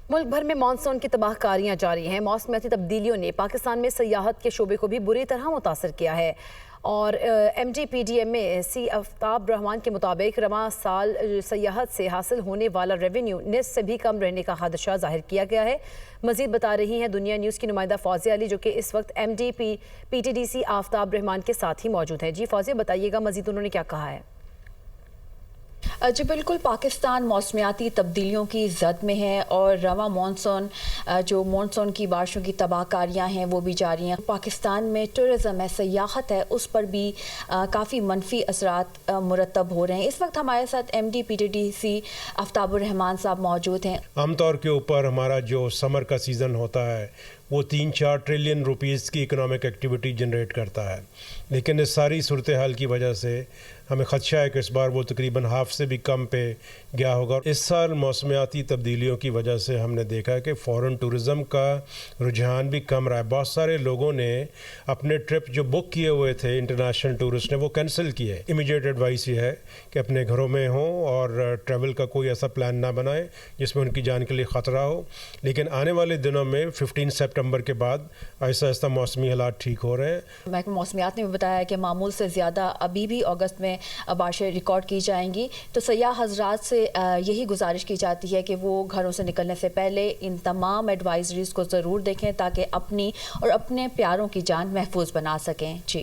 ملک بھر میں مانسون کی تباہ کاریاں جاری ہیں۔ موسمیاتی تبدیلیوں نے پاکستان میں سیاحت کے شعبے کو بھی بری طرح متاثر کیا ہے اور M D P D M میں سی آفتاب رحمان کے مطابق رواں سال سیاحت سے حاصل ہونے والا ریونیو نصف سے بھی کم رہنے کا خدشہ ظاہر کیا گیا ہے۔ مزید بتا رہی ہیں دنیا نیوز کی نمائندہ فوزیہ علی، جو کہ اس وقت M D P T D C Aftab Rehman کے ساتھ ہی موجود ہیں۔ جی فوزیہ، بتائیے گا مزید انہوں نے کیا کہا ہے؟ جی بالکل، پاکستان موسمیاتی تبدیلیوں کی زد میں ہے اور رواں مانسون کی بارشوں کی تباہ کاریاں ہیں وہ بھی جاری ہیں۔ پاکستان میں ٹورزم ہے، سیاحت ہے، اس پر بھی کافی منفی اثرات مرتب ہو رہے ہیں۔ اس وقت ہمارے ساتھ M D P T D C Aftab ur Rehman sahab موجود ہیں۔ عام طور کے اوپر ہمارا جو سمر کا سیزن ہوتا ہے وہ 3-4 ٹریلین روپیز کی اکنامک ایکٹیویٹی جنریٹ کرتا ہے، لیکن اس ساری صورتحال کی وجہ سے ہمیں خدشہ ہے کہ اس بار وہ تقریباً ہاف سے بھی کم پہ گیا ہوگا۔ اس سال موسمیاتی تبدیلیوں کی وجہ سے ہم نے دیکھا ہے کہ فورن ٹورزم کا رجحان بھی کم رہا ہے۔ بہت سارے لوگوں نے اپنے ٹرپ جو بک کیے ہوئے تھے انٹرنیشنل ٹورسٹ نے وہ کینسل کیے۔ امیڈیٹ ایڈوائس یہ ہے کہ اپنے گھروں میں ہوں اور ٹریول کا کوئی ایسا پلان نہ بنائیں جس میں ان کی جان کے لیے خطرہ ہو، لیکن آنے والے دنوں میں 15 سپٹمبر کے بعد آہستہ آہستہ موسمی حالات ٹھیک ہو رہے ہیں۔ محکمہ موسمیات نے بھی بتایا کہ معمول سے زیادہ ابھی بھی اگست میں بارشیں ریکارڈ کی جائیں گی، تو سیاح حضرات سے یہی گزارش کی جاتی ہے کہ وہ گھروں سے نکلنے سے پہلے ان تمام ایڈوائزریز کو ضرور دیکھیں تاکہ اپنی اور اپنے پیاروں کی جان محفوظ بنا سکیں۔ جی